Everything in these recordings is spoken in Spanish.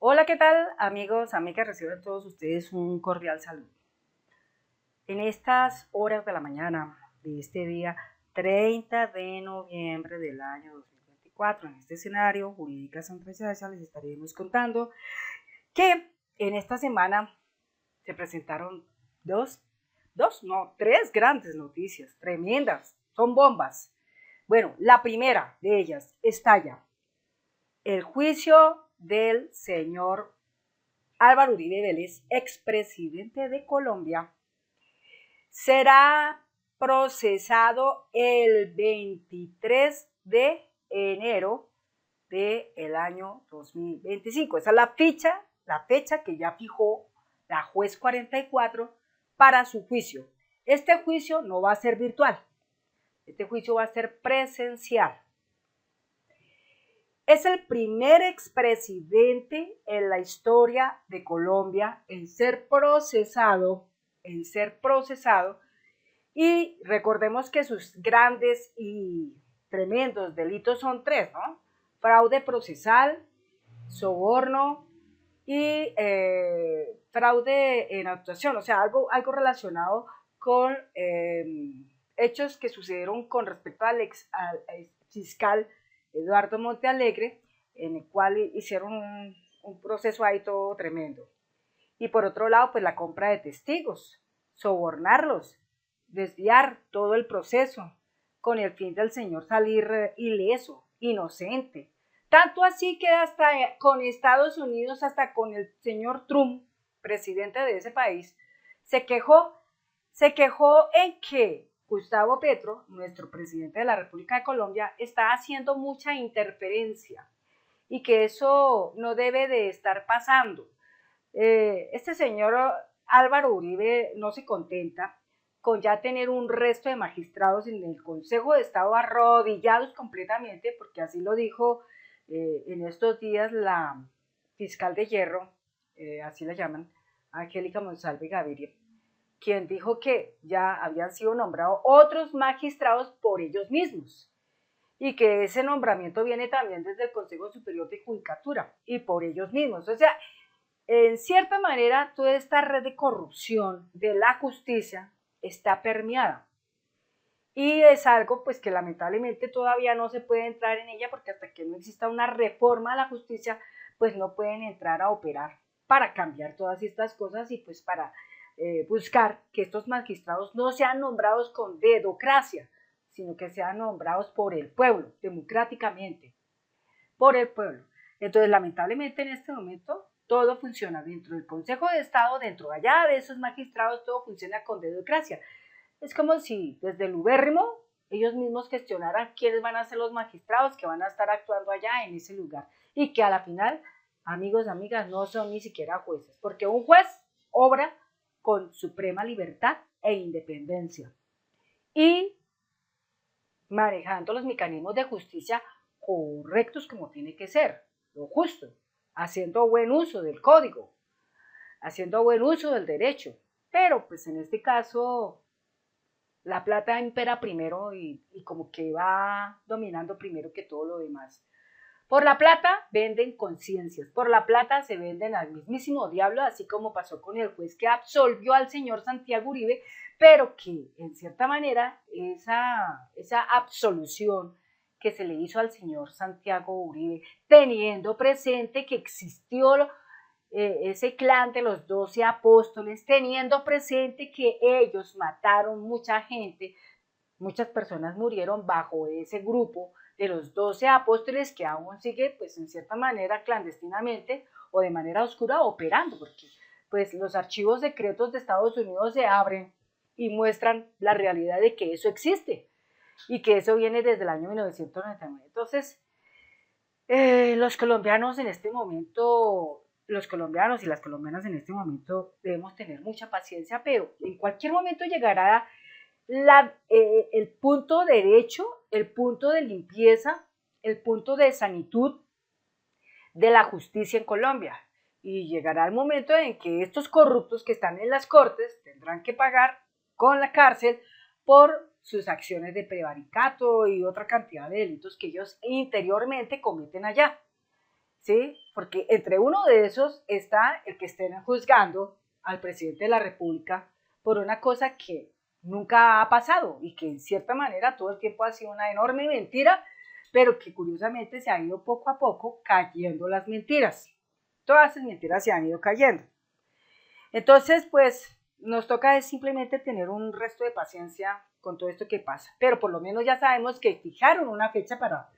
Hola, ¿qué tal amigos, amigas? Reciban todos ustedes un cordial saludo. En estas horas de la mañana de este día 30 de noviembre del año 2024, en este escenario Jurídicas Empresariales, les estaremos contando que en esta semana se presentaron tres grandes noticias, tremendas, son bombas. Bueno, la primera de ellas estalla el juicio del señor Álvaro Uribe Vélez, expresidente de Colombia, será procesado el 23 de enero del año 2025. Esa es la fecha que ya fijó la juez 44 para su juicio. Este juicio no va a ser virtual, este juicio va a ser presencial. Es el primer expresidente en la historia de Colombia en ser procesado, y recordemos que sus grandes y tremendos delitos son tres, ¿no? Fraude procesal, soborno y fraude en actuación, o sea, algo relacionado con hechos que sucedieron con respecto al ex fiscal Eduardo Montealegre, en el cual hicieron un proceso ahí todo tremendo. Y por otro lado, pues la compra de testigos, sobornarlos, desviar todo el proceso con el fin del señor salir ileso, inocente. Tanto así que hasta con Estados Unidos, hasta con el señor Trump, presidente de ese país, se quejó en que Gustavo Petro, nuestro presidente de la República de Colombia, está haciendo mucha interferencia y que eso no debe de estar pasando. Este señor Álvaro Uribe no se contenta con ya tener un resto de magistrados en el Consejo de Estado arrodillados completamente, porque así lo dijo en estos días la fiscal de hierro, así la llaman, Angélica Monsalve Gaviria, quien dijo que ya habían sido nombrados otros magistrados por ellos mismos y que ese nombramiento viene también desde el Consejo Superior de Judicatura y por ellos mismos. O sea, en cierta manera, toda esta red de corrupción de la justicia está permeada. Y es algo pues que lamentablemente todavía no se puede entrar en ella porque hasta que no exista una reforma a la justicia, pues no pueden entrar a operar para cambiar todas estas cosas y pues para buscar que estos magistrados no sean nombrados con dedocracia, sino que sean nombrados por el pueblo, democráticamente, por el pueblo. Entonces, lamentablemente en este momento todo funciona dentro del Consejo de Estado, dentro allá de esos magistrados, todo funciona con dedocracia. Es como si desde el ubérrimo ellos mismos gestionaran quiénes van a ser los magistrados que van a estar actuando allá en ese lugar y que a la final, amigos, amigas, no son ni siquiera jueces, porque un juez obra con suprema libertad e independencia y manejando los mecanismos de justicia correctos como tiene que ser, lo justo, haciendo buen uso del código, haciendo buen uso del derecho. Pero pues en este caso la plata impera primero y como que va dominando primero que todo lo demás. Por la plata venden conciencias, por la plata se venden al mismísimo diablo, así como pasó con el juez que absolvió al señor Santiago Uribe, pero que en cierta manera esa absolución que se le hizo al señor Santiago Uribe, teniendo presente que existió ese clan de los 12 apóstoles, teniendo presente que ellos mataron mucha gente, muchas personas murieron bajo ese grupo de los 12 apóstoles que aún sigue, pues en cierta manera, clandestinamente o de manera oscura operando, porque pues los archivos secretos de Estados Unidos se abren y muestran la realidad de que eso existe y que eso viene desde el año 1999. Entonces, los colombianos en este momento, los colombianos y las colombianas en este momento debemos tener mucha paciencia, pero en cualquier momento llegará el punto derecho, el punto de limpieza, el punto de sanitud de la justicia en Colombia. Y llegará el momento en que estos corruptos que están en las cortes tendrán que pagar con la cárcel por sus acciones de prevaricato y otra cantidad de delitos que ellos interiormente cometen allá. ¿sí? Porque entre uno de esos está el que estén juzgando al presidente de la República por una cosa que nunca ha pasado y que en cierta manera todo el tiempo ha sido una enorme mentira, pero que curiosamente se han ido poco a poco cayendo las mentiras. Todas esas mentiras se han ido cayendo. Entonces, pues nos toca simplemente tener un resto de paciencia con todo esto que pasa. Pero por lo menos ya sabemos que fijaron una fecha para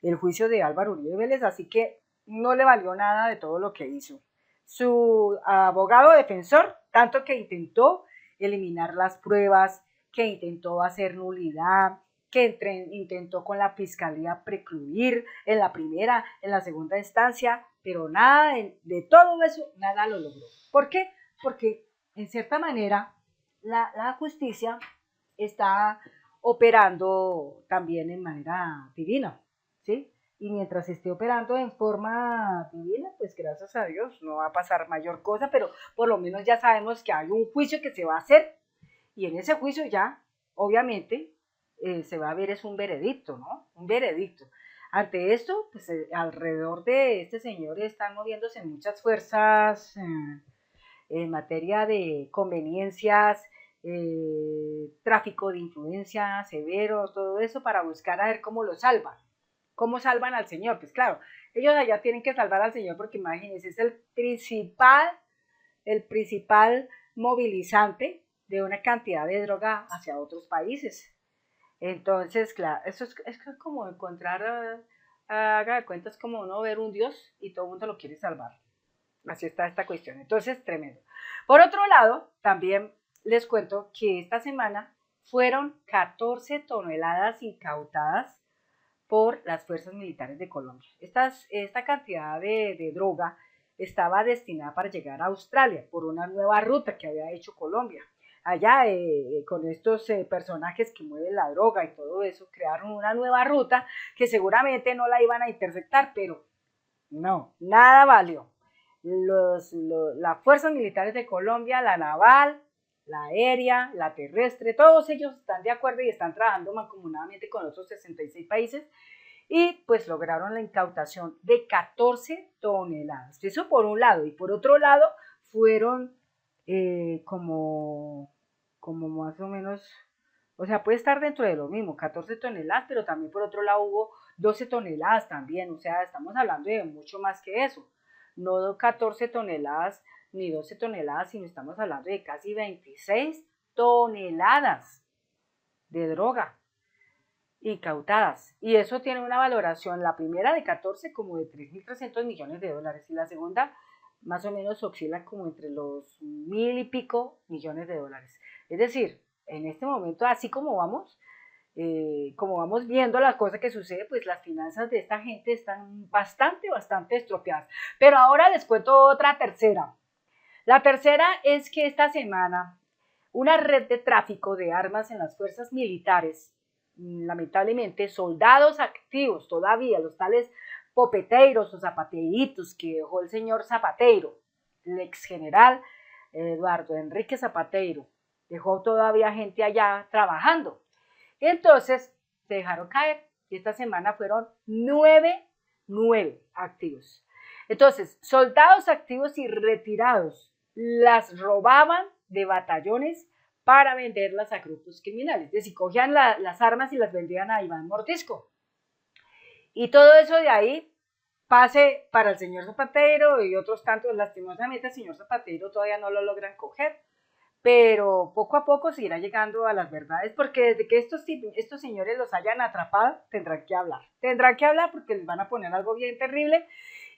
el juicio de Álvaro Uribe Vélez, así que no le valió nada de todo lo que hizo. Su abogado defensor, tanto que intentó eliminar las pruebas, que intentó hacer nulidad, que intentó con la fiscalía precluir en la primera, en la segunda instancia, pero nada de todo eso, nada lo logró. ¿Por qué? Porque en cierta manera la justicia está operando también en manera divina, ¿sí? Y mientras esté operando en forma divina, pues gracias a Dios no va a pasar mayor cosa, pero por lo menos ya sabemos que hay un juicio que se va a hacer y en ese juicio ya, obviamente, se va a ver es un veredicto, ¿no? Un veredicto. Ante esto, pues alrededor de este señor están moviéndose muchas fuerzas en materia de conveniencias, tráfico de influencia severo, todo eso para buscar a ver cómo lo salvan. ¿Cómo salvan al Señor? Pues claro, ellos allá tienen que salvar al Señor porque imagínense, es el principal movilizante de una cantidad de droga hacia otros países. Entonces, claro, eso es como encontrar, haga de cuentas, como uno ver un Dios y todo el mundo lo quiere salvar. Así está esta cuestión. Entonces, tremendo. Por otro lado, también les cuento que esta semana fueron 14 toneladas incautadas por las fuerzas militares de Colombia. Esta cantidad de droga estaba destinada para llegar a Australia por una nueva ruta que había hecho Colombia. Allá con estos personajes que mueven la droga y todo eso, crearon una nueva ruta que seguramente no la iban a interceptar, pero no, nada valió. Las fuerzas militares de Colombia, la naval, la aérea, la terrestre, todos ellos están de acuerdo y están trabajando mancomunadamente con otros 66 países y pues lograron la incautación de 14 toneladas. Eso por un lado. Y por otro lado fueron como más o menos, o sea, puede estar dentro de lo mismo, 14 toneladas, pero también por otro lado hubo 12 toneladas también. O sea, estamos hablando de mucho más que eso. No 14 toneladas ni 12 toneladas, sino estamos hablando de casi 26 toneladas de droga incautadas. Y eso tiene una valoración, la primera de 14 como de 3.300 millones de dólares y la segunda más o menos oscila como entre los 1.000 y pico millones de dólares. Es decir, en este momento, así como vamos viendo las cosas que suceden, pues las finanzas de esta gente están bastante estropeadas. Pero ahora les cuento otra tercera. La tercera es que esta semana una red de tráfico de armas en las fuerzas militares, lamentablemente soldados activos todavía, los tales popeteiros o zapateritos que dejó el señor Zapateiro, el ex general Eduardo Enrique Zapateiro, dejó todavía gente allá trabajando. Entonces se dejaron caer y esta semana fueron nueve activos. Entonces, soldados activos y retirados las robaban de batallones para venderlas a grupos criminales. Es decir, cogían las armas y las vendían a Iván Mordisco. Y todo eso de ahí pase para el señor Zapatero y otros tantos. Lastimosamente el señor Zapatero todavía no lo logran coger, pero poco a poco se irá llegando a las verdades, porque desde que estos señores los hayan atrapado, tendrán que hablar porque les van a poner algo bien terrible,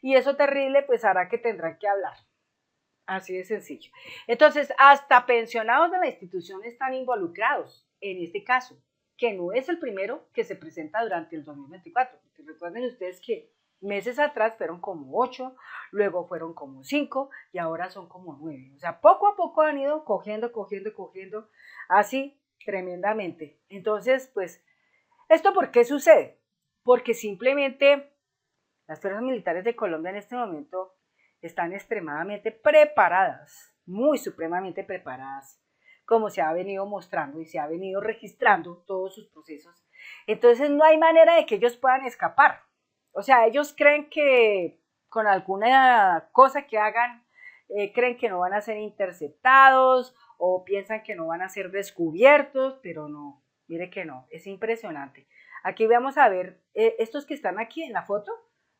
y eso terrible pues hará que tendrán que hablar. Así de sencillo. Entonces, hasta pensionados de la institución están involucrados en este caso, que no es el primero que se presenta durante el 2024. Porque recuerden ustedes que meses atrás fueron como 8, luego fueron como 5 y ahora son como 9. O sea, poco a poco han ido cogiendo, así tremendamente. Entonces, pues, ¿esto por qué sucede? Porque simplemente las fuerzas militares de Colombia en este momento están extremadamente preparadas, muy supremamente preparadas, como se ha venido mostrando y se ha venido registrando todos sus procesos. Entonces no hay manera de que ellos puedan escapar. O sea, ellos creen que con alguna cosa que hagan, creen que no van a ser interceptados o piensan que no van a ser descubiertos, pero no, mire que no, es impresionante. Aquí vamos a ver, estos que están aquí en la foto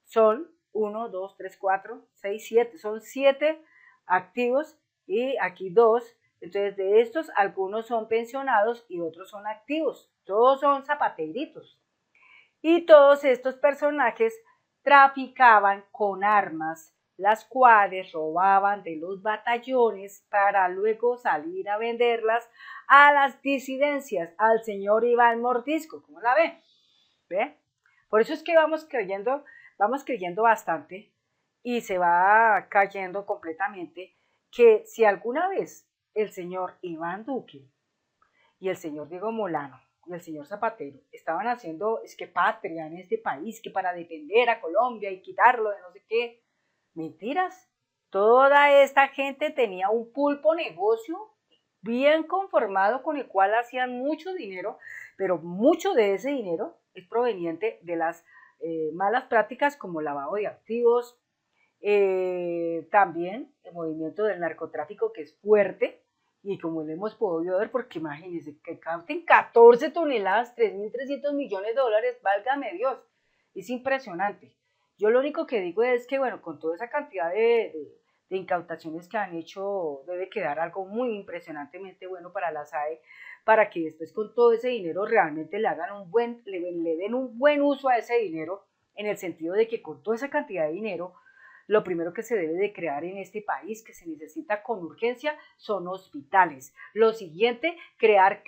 son 1, 2, 3, 4, 6, 7, son 7 activos y aquí 2. Entonces de estos algunos son pensionados y otros son activos, todos son zapateritos. Y todos estos personajes traficaban con armas, las cuales robaban de los batallones para luego salir a venderlas a las disidencias, al señor Iván Mordisco. ¿Cómo la ve? ¿Ve? Por eso es que vamos creyendo bastante y se va cayendo completamente que si alguna vez el señor Iván Duque y el señor Diego Molano y el señor Zapatero estaban haciendo es que patria en este país, que para defender a Colombia y quitarlo de no sé qué, mentiras. Toda esta gente tenía un pulpo negocio bien conformado con el cual hacían mucho dinero, pero mucho de ese dinero es proveniente de las malas prácticas como lavado de activos, también el movimiento del narcotráfico que es fuerte y como lo hemos podido ver, porque imagínense que capten 14 toneladas, 3.300 millones de dólares, válgame Dios, es impresionante. Yo lo único que digo es que, bueno, con toda esa cantidad de incautaciones que han hecho, debe quedar algo muy impresionantemente bueno para la SAE, para que después con todo ese dinero realmente le hagan le den un buen uso a ese dinero, en el sentido de que con toda esa cantidad de dinero lo primero que se debe de crear en este país, que se necesita con urgencia, son hospitales. Lo siguiente, crear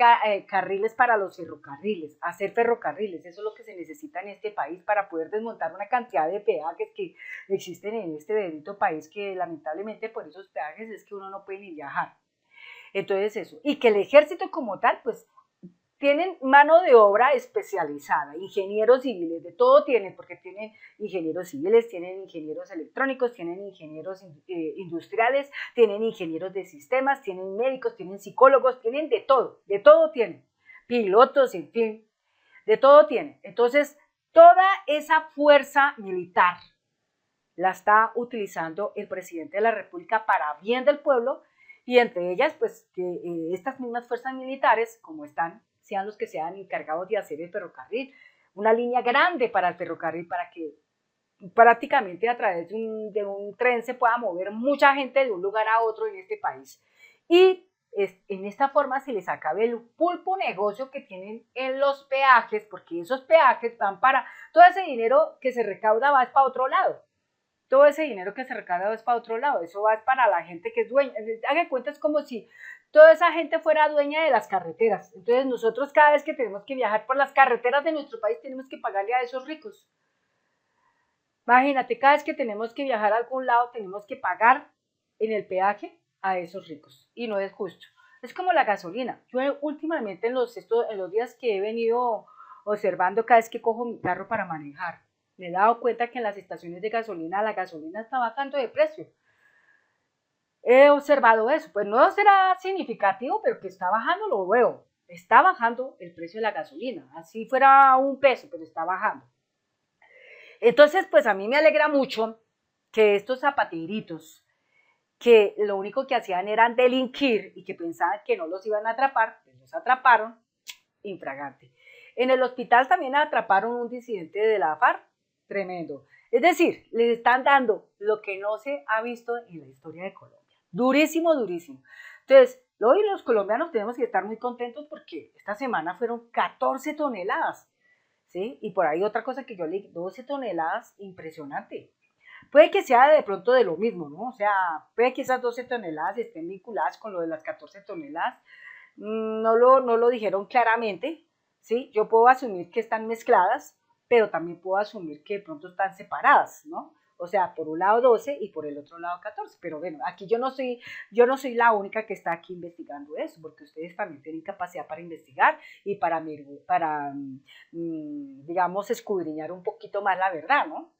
carriles para los ferrocarriles, hacer ferrocarriles, eso es lo que se necesita en este país para poder desmontar una cantidad de peajes que existen en este bendito país, que lamentablemente por esos peajes es que uno no puede ni viajar. Entonces eso, y que el ejército como tal, pues tienen mano de obra especializada, ingenieros civiles, de todo tienen, porque tienen ingenieros civiles, tienen ingenieros electrónicos, tienen ingenieros industriales, tienen ingenieros de sistemas, tienen médicos, tienen psicólogos, tienen de todo tienen, pilotos, en fin, de todo tienen. Entonces, toda esa fuerza militar la está utilizando el presidente de la República para bien del pueblo, y entre ellas, pues, que estas mismas fuerzas militares, como están, sean los que sean encargados de hacer el ferrocarril, una línea grande para el ferrocarril, para que prácticamente a través de un tren se pueda mover mucha gente de un lugar a otro en este país. Y en esta forma se les acabe el pulpo negocio que tienen en los peajes, porque esos peajes van para, todo ese dinero que se recauda va para otro lado. Todo ese dinero que se recauda es para otro lado, eso va para la gente que es dueña. Hagan cuenta, es como si toda esa gente fuera dueña de las carreteras. Entonces nosotros cada vez que tenemos que viajar por las carreteras de nuestro país tenemos que pagarle a esos ricos. Imagínate, cada vez que tenemos que viajar a algún lado tenemos que pagar en el peaje a esos ricos y no es justo. Es como la gasolina. Yo últimamente en los días que he venido observando cada vez que cojo mi carro para manejar, me he dado cuenta que en las estaciones de gasolina la gasolina está bajando de precio. He observado eso, pues no será significativo, pero que está bajando lo veo. Está bajando el precio de la gasolina, así fuera $1, pero está bajando. Entonces, pues a mí me alegra mucho que estos zapateritos, que lo único que hacían era delinquir y que pensaban que no los iban a atrapar, pues los atraparon infragante. En el hospital también atraparon un disidente de la FARC, tremendo. Es decir, les están dando lo que no se ha visto en la historia de Colombia. Durísimo, durísimo. Entonces, hoy los colombianos tenemos que estar muy contentos porque esta semana fueron 14 toneladas. ¿Sí? Y por ahí otra cosa que yo leí, 12 toneladas, impresionante. Puede que sea de pronto de lo mismo, ¿no? O sea, puede que esas 12 toneladas estén vinculadas con lo de las 14 toneladas. No lo dijeron claramente, ¿sí? Yo puedo asumir que están mezcladas, pero también puedo asumir que de pronto están separadas, ¿no? O sea, por un lado 12 y por el otro lado 14. Pero bueno, aquí yo no soy la única que está aquí investigando eso, porque ustedes también tienen capacidad para investigar y para digamos, escudriñar un poquito más la verdad, ¿no?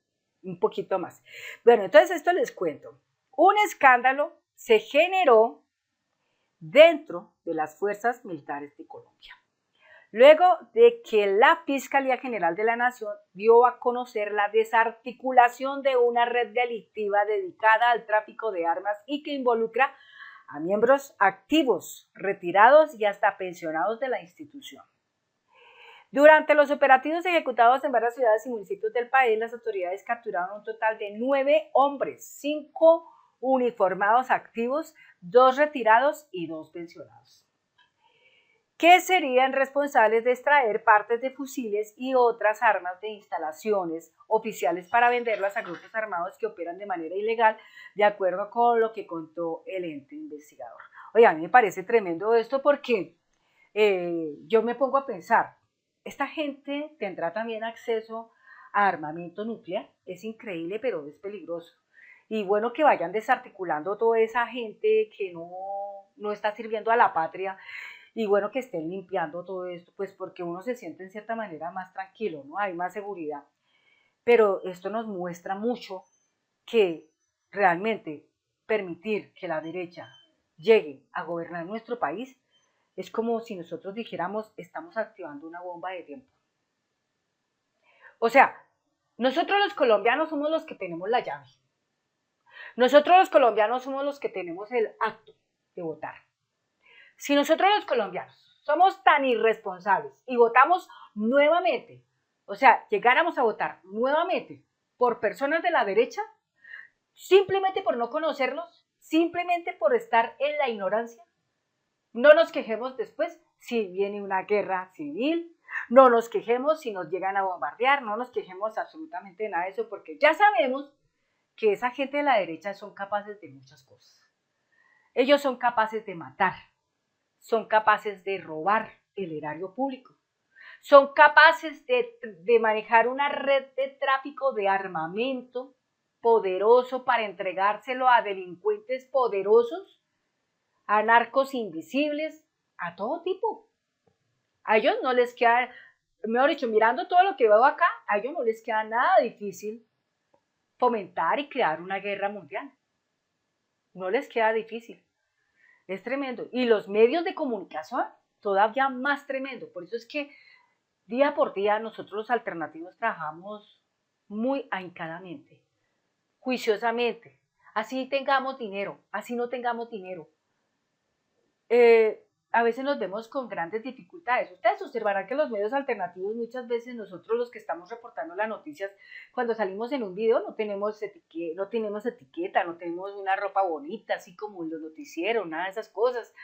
Un poquito más. Bueno, entonces esto les cuento. Un escándalo se generó dentro de las fuerzas militares de Colombia. luego de que la Fiscalía General de la Nación dio a conocer la desarticulación de una red delictiva dedicada al tráfico de armas y que involucra a miembros activos, retirados y hasta pensionados de la institución. Durante los operativos ejecutados en varias ciudades y municipios del país, las autoridades capturaron un total de 9 hombres, 5 uniformados activos, 2 retirados y 2 pensionados, que serían responsables de extraer partes de fusiles y otras armas de instalaciones oficiales para venderlas a grupos armados que operan de manera ilegal, de acuerdo con lo que contó el ente investigador. Oye, a mí me parece tremendo esto porque yo me pongo a pensar, esta gente tendrá también acceso a armamento nuclear, es increíble, pero es peligroso. Y bueno, que vayan desarticulando toda esa gente que no está sirviendo a la patria, y bueno, que estén limpiando todo esto, pues porque uno se siente en cierta manera más tranquilo, ¿no? Hay más seguridad. Pero esto nos muestra mucho que realmente permitir que la derecha llegue a gobernar nuestro país es como si nosotros dijéramos, estamos activando una bomba de tiempo. O sea, nosotros los colombianos somos los que tenemos la llave. Nosotros los colombianos somos los que tenemos el acto de votar. Si nosotros los colombianos somos tan irresponsables y votamos nuevamente, o sea, llegáramos a votar nuevamente por personas de la derecha, simplemente por no conocerlos, simplemente por estar en la ignorancia, no nos quejemos después si viene una guerra civil, no nos quejemos si nos llegan a bombardear, no nos quejemos absolutamente de nada de eso, porque ya sabemos que esa gente de la derecha son capaces de muchas cosas. Ellos son capaces de matar, son capaces de robar el erario público, son capaces de manejar una red de tráfico de armamento poderoso para entregárselo a delincuentes poderosos, a narcos invisibles, a todo tipo. A ellos no les queda, mejor dicho, mirando todo lo que veo acá, a ellos no les queda nada difícil fomentar y crear una guerra mundial. No les queda difícil. Es tremendo. Y los medios de comunicación, todavía más tremendo. Por eso es que día por día nosotros los alternativos trabajamos muy ahincadamente, juiciosamente. Así tengamos dinero, así no tengamos dinero. A veces nos vemos con grandes dificultades. Ustedes observarán que los medios alternativos, muchas veces nosotros los que estamos reportando las noticias, cuando salimos en un video no tenemos etiqueta, no tenemos una ropa bonita, así como en los noticieros, nada de esas cosas.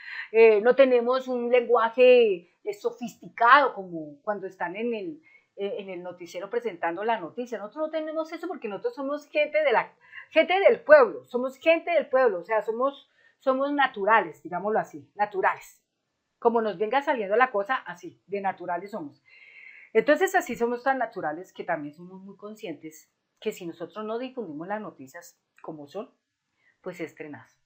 No tenemos un lenguaje sofisticado como cuando están en el noticiero presentando la noticia. Nosotros no tenemos eso porque nosotros somos gente del pueblo, o sea, somos naturales, digámoslo así, naturales. Como nos venga saliendo la cosa, así, de naturales somos. Entonces, así somos tan naturales que también somos muy conscientes que si nosotros no difundimos las noticias como son, pues es tenaz.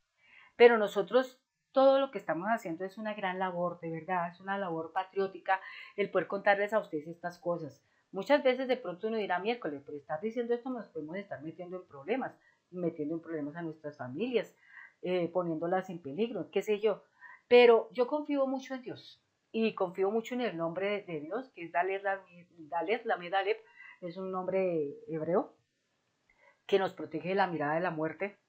Pero nosotros, todo lo que estamos haciendo es una gran labor, de verdad, es una labor patriótica el poder contarles a ustedes estas cosas. Muchas veces de pronto uno dirá, miércoles, por estar diciendo esto nos podemos estar metiendo en problemas a nuestras familias, poniéndolas en peligro, qué sé yo. Pero yo confío mucho en Dios y confío mucho en el nombre de Dios, que es Dalet Lamed Alef, es un nombre hebreo que nos protege de la mirada de la muerte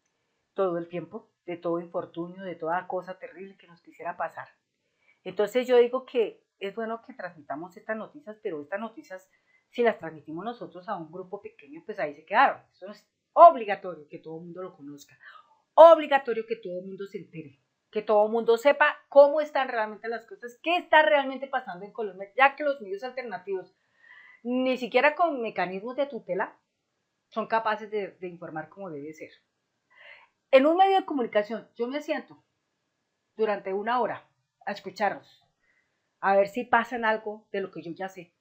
todo el tiempo, de todo infortunio, de toda cosa terrible que nos quisiera pasar. Entonces yo digo que es bueno que transmitamos estas noticias, pero estas noticias, si las transmitimos nosotros a un grupo pequeño, pues ahí se quedaron. Eso es obligatorio que todo el mundo lo conozca, obligatorio que todo el mundo se entere, que todo el mundo sepa cómo están realmente las cosas, qué está realmente pasando en Colombia, ya que los medios alternativos, ni siquiera con mecanismos de tutela, son capaces de informar como debe ser. En un medio de comunicación, yo me siento durante una hora a escucharlos, a ver si pasan algo de lo que yo ya sé.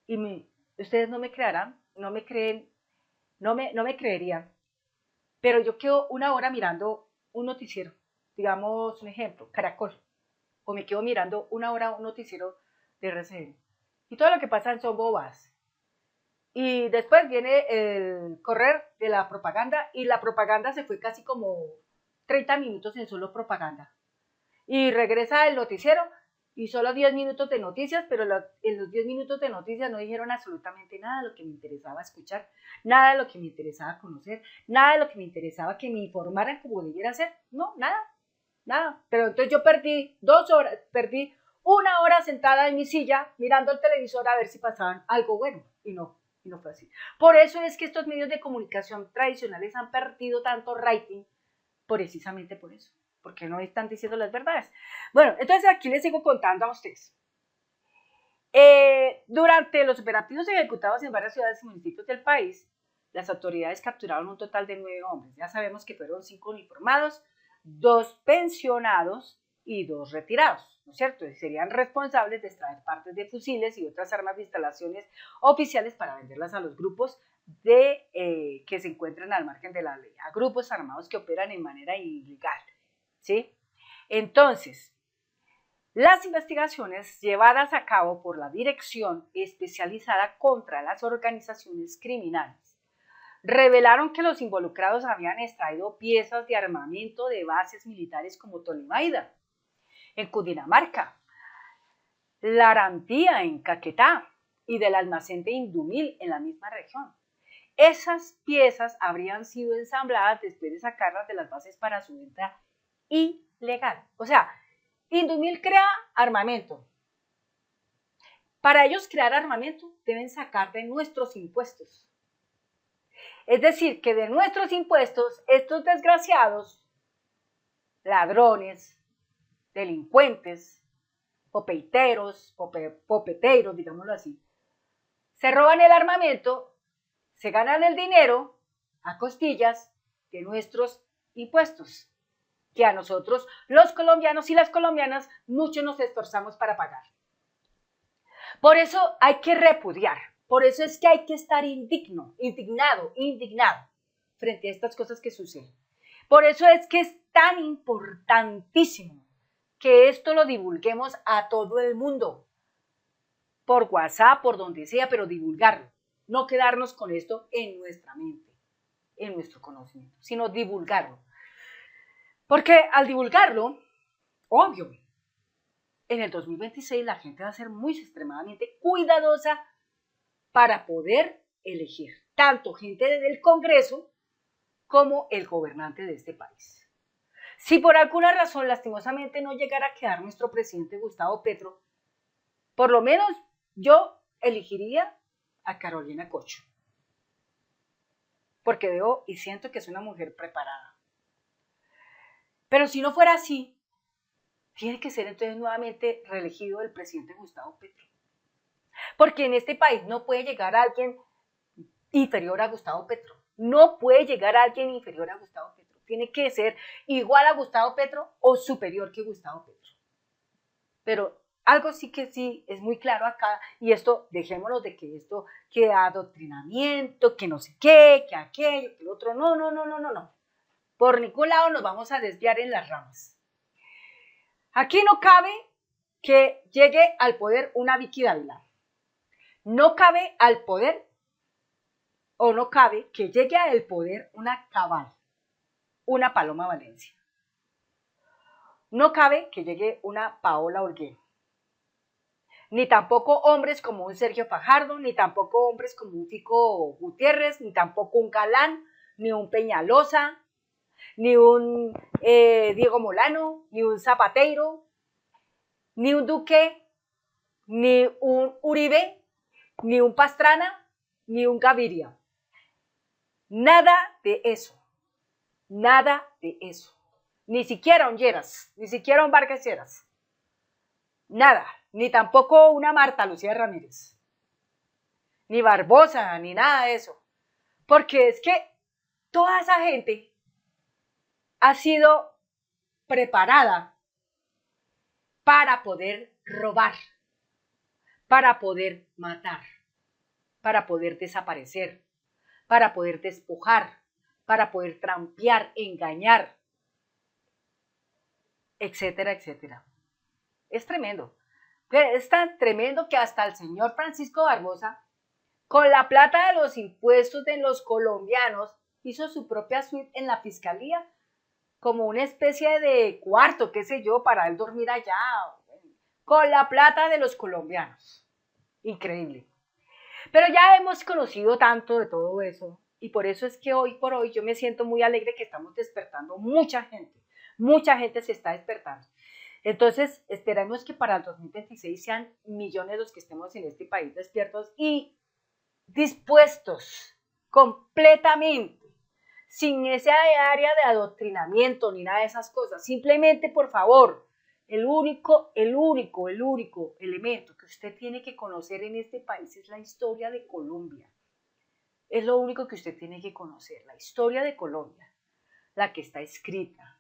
Y ustedes no me creerán, no me creen, no me creerían, pero yo quedo una hora mirando un noticiero, digamos un ejemplo, Caracol, o me quedo mirando una hora un noticiero de RCN. Y todo lo que pasa son bobas. Y después viene el correr de la propaganda y la propaganda se fue casi como 30 minutos en solo propaganda. Y regresa el noticiero y solo 10 minutos de noticias, pero en los 10 minutos de noticias no dijeron absolutamente nada de lo que me interesaba escuchar, nada de lo que me interesaba conocer, nada de lo que me interesaba que me informaran como debiera ser, no, nada, nada. Pero entonces yo perdí 2 horas, perdí 1 hora sentada en mi silla mirando el televisor a ver si pasaban algo bueno, y no fue así. Por eso es que estos medios de comunicación tradicionales han perdido tanto rating, precisamente por eso, porque no están diciendo las verdades. Bueno, entonces aquí les sigo contando a ustedes. Durante los operativos ejecutados en varias ciudades y municipios del país, las autoridades capturaron un total de 9 hombres. Ya sabemos que fueron 5 uniformados, 2 pensionados y 2 retirados, ¿no es cierto? Y serían responsables de extraer partes de fusiles y otras armas de instalaciones oficiales para venderlas a los grupos que se encuentran al margen de la ley, a grupos armados que operan en manera ilegal, ¿sí? Entonces, las investigaciones llevadas a cabo por la Dirección Especializada contra las Organizaciones Criminales revelaron que los involucrados habían extraído piezas de armamento de bases militares como Tolimaida, en Cundinamarca, Larantía, en Caquetá, y del almacén de Indumil, en la misma región. Esas piezas habrían sido ensambladas después de sacarlas de las bases para su venta ilegal. O sea, Indumil crea armamento. Para ellos crear armamento deben sacar de nuestros impuestos. Es decir, que de nuestros impuestos, estos desgraciados, ladrones, delincuentes, popeteiros, digámoslo así, se roban el armamento, se ganan el dinero a costillas de nuestros impuestos, que a nosotros, los colombianos y las colombianas, mucho nos esforzamos para pagar. Por eso hay que repudiar, por eso es que hay que estar indignado frente a estas cosas que suceden. Por eso es que es tan importantísimo que esto lo divulguemos a todo el mundo, por WhatsApp, por donde sea, pero divulgarlo, no quedarnos con esto en nuestra mente, en nuestro conocimiento, sino divulgarlo. Porque al divulgarlo, obvio, en el 2026 la gente va a ser muy extremadamente cuidadosa para poder elegir tanto gente del Congreso como el gobernante de este país. Si por alguna razón lastimosamente no llegara a quedar nuestro presidente Gustavo Petro, por lo menos yo elegiría a Carolina Cocho, porque veo y siento que es una mujer preparada. Pero si no fuera así, tiene que ser entonces nuevamente reelegido el presidente Gustavo Petro. Porque en este país no puede llegar a alguien inferior a Gustavo Petro. No puede llegar a alguien inferior a Gustavo Petro. Tiene que ser igual a Gustavo Petro o superior que Gustavo Petro. Pero algo sí que sí es muy claro acá, y esto, dejémonos de que esto, que adoctrinamiento, que no sé qué, que aquello, que el otro, no. Por ningún lado nos vamos a desviar en las ramas. Aquí no cabe que llegue al poder una Vicky Dávila. No cabe al poder, o no cabe que llegue al poder una Cabal, una Paloma Valencia. No cabe que llegue una Paola Orguén. Ni tampoco hombres como un Sergio Fajardo, ni tampoco hombres como un Fico Gutiérrez, ni tampoco un Galán, ni un Peñalosa, ni un Diego Molano, ni un Zapateiro, ni un Duque, ni un Uribe, ni un Pastrana, ni un Gaviria. Nada de eso, nada de eso. Ni siquiera un Lleras, ni siquiera un Vargas Lleras. Nada, ni tampoco una Marta Lucía Ramírez, ni Barbosa, ni nada de eso. Porque es que toda esa gente ha sido preparada para poder robar, para poder matar, para poder desaparecer, para poder despojar, para poder trampear, engañar, etcétera, etcétera. Es tremendo. Es tan tremendo que hasta el señor Francisco Barbosa, con la plata de los impuestos de los colombianos, hizo su propia suite en la fiscalía, como una especie de cuarto, qué sé yo, para él dormir allá, con la plata de los colombianos. Increíble. Pero ya hemos conocido tanto de todo eso y por eso es que hoy por hoy yo me siento muy alegre que estamos despertando mucha gente se está despertando. Entonces, esperamos que para el 2026 sean millones los que estemos en este país despiertos y dispuestos completamente, sin esa área de adoctrinamiento ni nada de esas cosas. Simplemente, por favor, el único elemento que usted tiene que conocer en este país es la historia de Colombia. Es lo único que usted tiene que conocer, la historia de Colombia, la que está escrita.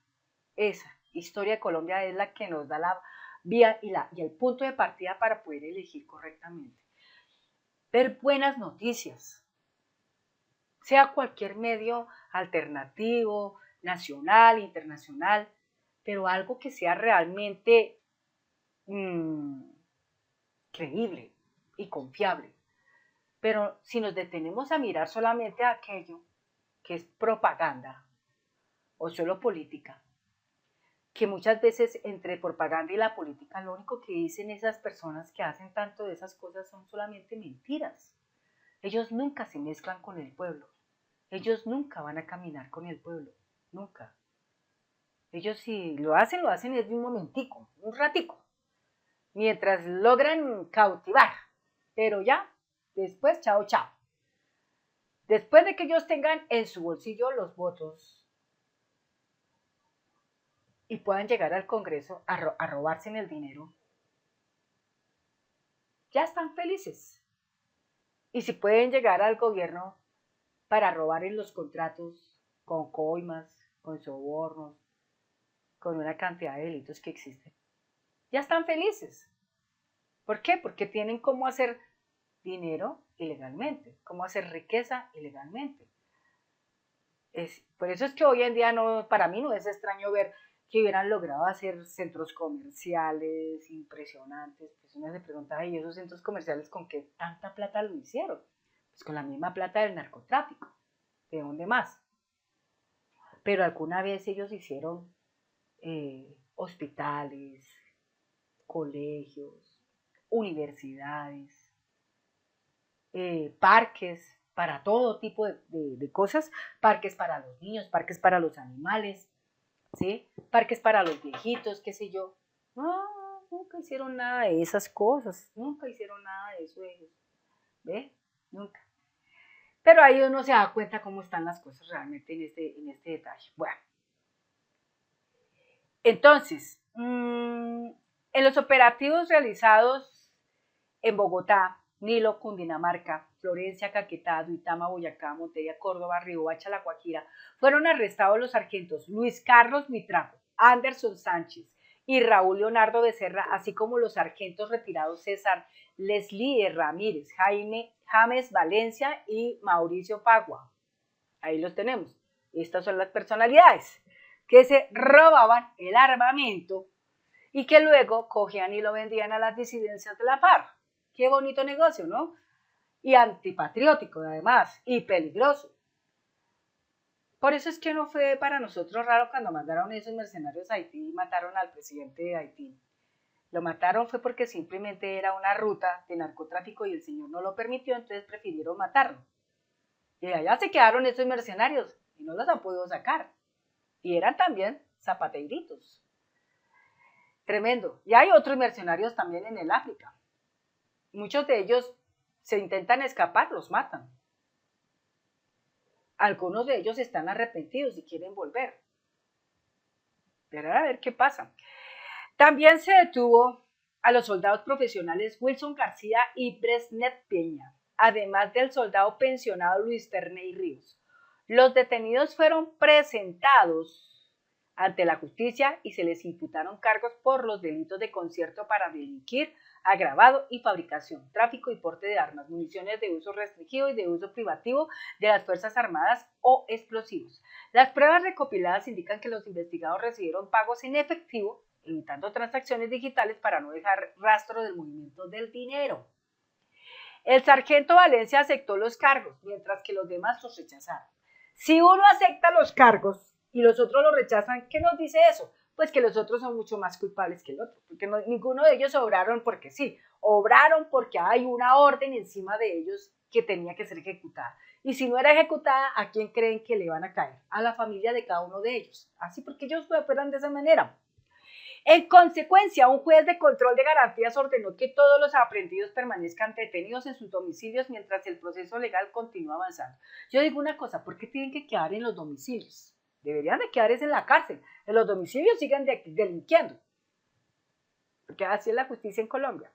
Esa historia de Colombia es la que nos da la vía y el punto de partida para poder elegir correctamente. Ver buenas noticias, sea cualquier medio alternativo, nacional, internacional, pero algo que sea realmente creíble y confiable. Pero si nos detenemos a mirar solamente a aquello que es propaganda o solo política, que muchas veces entre propaganda y la política lo único que dicen esas personas que hacen tanto de esas cosas son solamente mentiras. Ellos nunca se mezclan con el pueblo. Ellos nunca van a caminar con el pueblo. Nunca. Ellos si lo hacen es de un momentico, un ratico. Mientras logran cautivar. Pero ya, después, chao, chao. Después de que ellos tengan en su bolsillo los votos y puedan llegar al Congreso a robarse en el dinero, ya están felices. Y si pueden llegar al gobierno para robar en los contratos con coimas, con sobornos, con una cantidad de delitos que existen, ya están felices. ¿Por qué? Porque tienen cómo hacer dinero ilegalmente, cómo hacer riqueza ilegalmente. Por eso es que hoy en día para mí no es extraño ver que hubieran logrado hacer centros comerciales impresionantes. Pues uno se pregunta, ¿y esos centros comerciales con qué tanta plata lo hicieron? Pues con la misma plata del narcotráfico. ¿De dónde más? Pero alguna vez ellos hicieron hospitales, colegios, universidades, parques para todo tipo de cosas, parques para los niños, parques para los animales, ¿sí? Parques para los viejitos, qué sé yo. No, nunca hicieron nada de esas cosas, nunca hicieron nada de eso ellos, ¿ve? Nunca. Pero ahí uno se da cuenta cómo están las cosas realmente en este detalle. Bueno, entonces, en los operativos realizados en Bogotá, Nilo, Cundinamarca, Florencia, Caquetá, Duitama, Boyacá, Montería, Córdoba, Riohacha, La Guajira, fueron arrestados los sargentos Luis Carlos Mitraco, Anderson Sánchez y Raúl Leonardo Becerra, así como los sargentos retirados César Leslie Ramírez, James Valencia y Mauricio Pagua. Ahí los tenemos. Estas son las personalidades que se robaban el armamento y que luego cogían y lo vendían a las disidencias de la FARC. Qué bonito negocio, ¿no? Y antipatriótico además, y peligroso. Por eso es que no fue para nosotros raro cuando mandaron esos mercenarios a Haití y mataron al presidente de Haití. Lo mataron fue porque simplemente era una ruta de narcotráfico y el señor no lo permitió, entonces prefirieron matarlo. Y allá se quedaron esos mercenarios y no los han podido sacar. Y eran también zapateiritos. Tremendo. Y hay otros mercenarios también en el África. Muchos de ellos se intentan escapar, los matan. Algunos de ellos están arrepentidos y quieren volver. Pero a ver qué pasa. También se detuvo a los soldados profesionales Wilson García y Bresnet Peña, además del soldado pensionado Luis Ferney Ríos. Los detenidos fueron presentados ante la justicia y se les imputaron cargos por los delitos de concierto para delinquir, agravado y fabricación, tráfico y porte de armas, municiones de uso restringido y de uso privativo de las Fuerzas Armadas o explosivos. Las pruebas recopiladas indican que los investigados recibieron pagos en efectivo, evitando transacciones digitales para no dejar rastro del movimiento del dinero. El sargento Valencia aceptó los cargos, mientras que los demás los rechazaron. Si uno acepta los cargos y los otros los rechazan, ¿qué nos dice eso? pues que los otros son mucho más culpables que el otro, porque ninguno de ellos obraron porque sí, obraron porque hay una orden encima de ellos que tenía que ser ejecutada. Y si no era ejecutada, ¿a quién creen que le van a caer? A la familia de cada uno de ellos. Así porque ellos operan de esa manera. En consecuencia, un juez de control de garantías ordenó que todos los aprehendidos permanezcan detenidos en sus domicilios mientras el proceso legal continúa avanzando. Yo digo una cosa, ¿por qué tienen que quedar en los domicilios? Deberían de quedar en la cárcel. En los domicilios siguen delinquiendo. Porque así es la justicia en Colombia.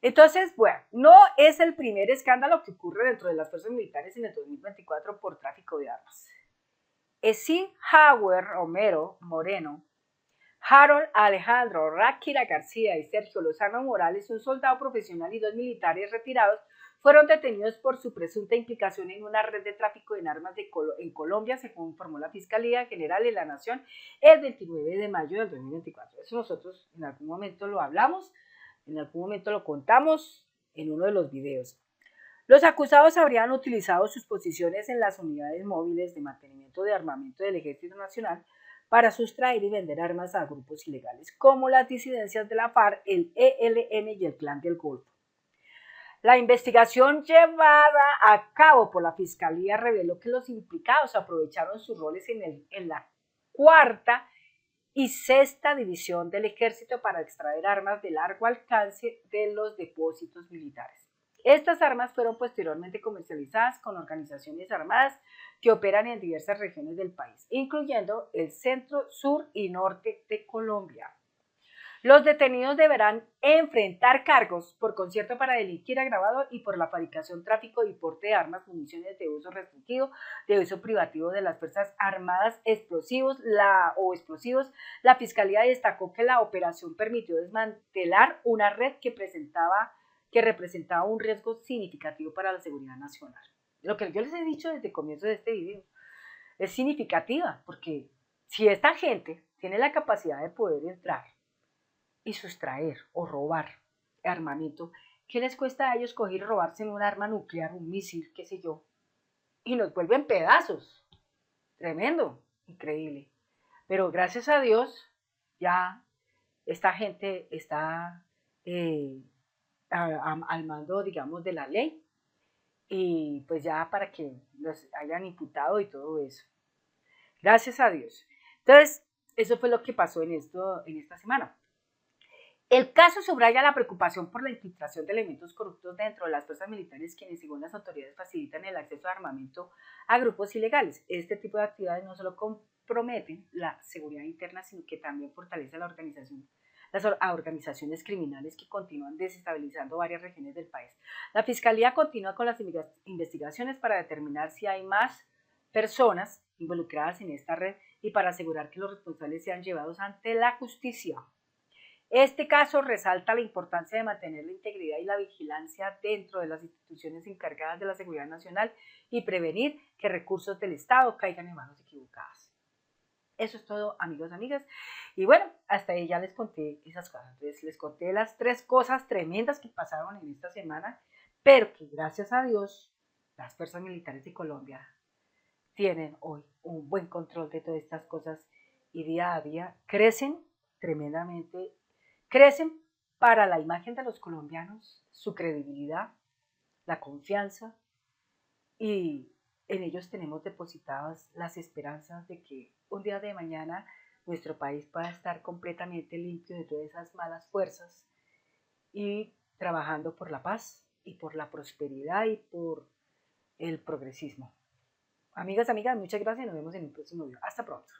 Entonces, bueno, no es el primer escándalo que ocurre dentro de las fuerzas militares en el 2024 por tráfico de armas. Eisenhower Romero Moreno, Harold Alejandro Ráquira García y Sergio Lozano Morales, un soldado profesional y dos militares retirados, fueron detenidos por su presunta implicación en una red de tráfico en armas en Colombia, según informó la Fiscalía General de la Nación el 29 de mayo del 2024. Eso nosotros en algún momento lo hablamos, en algún momento lo contamos en uno de los videos. Los acusados habrían utilizado sus posiciones en las unidades móviles de mantenimiento de armamento del Ejército Nacional para sustraer y vender armas a grupos ilegales, como las disidencias de la FARC, el ELN y el Clan del Golfo. La investigación llevada a cabo por la Fiscalía reveló que los implicados aprovecharon sus roles en la cuarta y sexta división del Ejército para extraer armas de largo alcance de los depósitos militares. Estas armas fueron posteriormente comercializadas con organizaciones armadas que operan en diversas regiones del país, incluyendo el centro, sur y norte de Colombia. Los detenidos deberán enfrentar cargos por concierto para delinquir agravado y por la fabricación, tráfico y porte de armas, municiones de uso restringido, de uso privativo de las Fuerzas Armadas, explosivos. La Fiscalía destacó que la operación permitió desmantelar una red que representaba un riesgo significativo para la seguridad nacional. Lo que yo les he dicho desde el comienzo de este video es significativa, porque si esta gente tiene la capacidad de poder entrar y sustraer o robar armamento, ¿qué les cuesta a ellos coger y robarse un arma nuclear, un misil, qué sé yo? Y nos vuelven pedazos. Tremendo, increíble. Pero gracias a Dios, ya esta gente está al mando, digamos, de la ley, y pues ya para que los hayan imputado y todo eso. Gracias a Dios. Entonces, eso fue lo que pasó en esta semana. El caso subraya la preocupación por la infiltración de elementos corruptos dentro de las fuerzas militares, quienes, según las autoridades, facilitan el acceso a armamento a grupos ilegales. Este tipo de actividades no solo comprometen la seguridad interna, sino que también fortalece las organizaciones criminales que continúan desestabilizando varias regiones del país. La Fiscalía continúa con las investigaciones para determinar si hay más personas involucradas en esta red y para asegurar que los responsables sean llevados ante la justicia. Este caso resalta la importancia de mantener la integridad y la vigilancia dentro de las instituciones encargadas de la seguridad nacional y prevenir que recursos del Estado caigan en manos equivocadas. Eso es todo, amigos, amigas. Y bueno, hasta ahí ya les conté esas cosas. Entonces les conté las 3 cosas tremendas que pasaron en esta semana, pero que gracias a Dios las fuerzas militares de Colombia tienen hoy un buen control de todas estas cosas y día a día crecen tremendamente. Crecen para la imagen de los colombianos, su credibilidad, la confianza, y en ellos tenemos depositadas las esperanzas de que un día de mañana nuestro país pueda estar completamente limpio de todas esas malas fuerzas y trabajando por la paz y por la prosperidad y por el progresismo. Amigas, muchas gracias y nos vemos en el próximo video. Hasta pronto.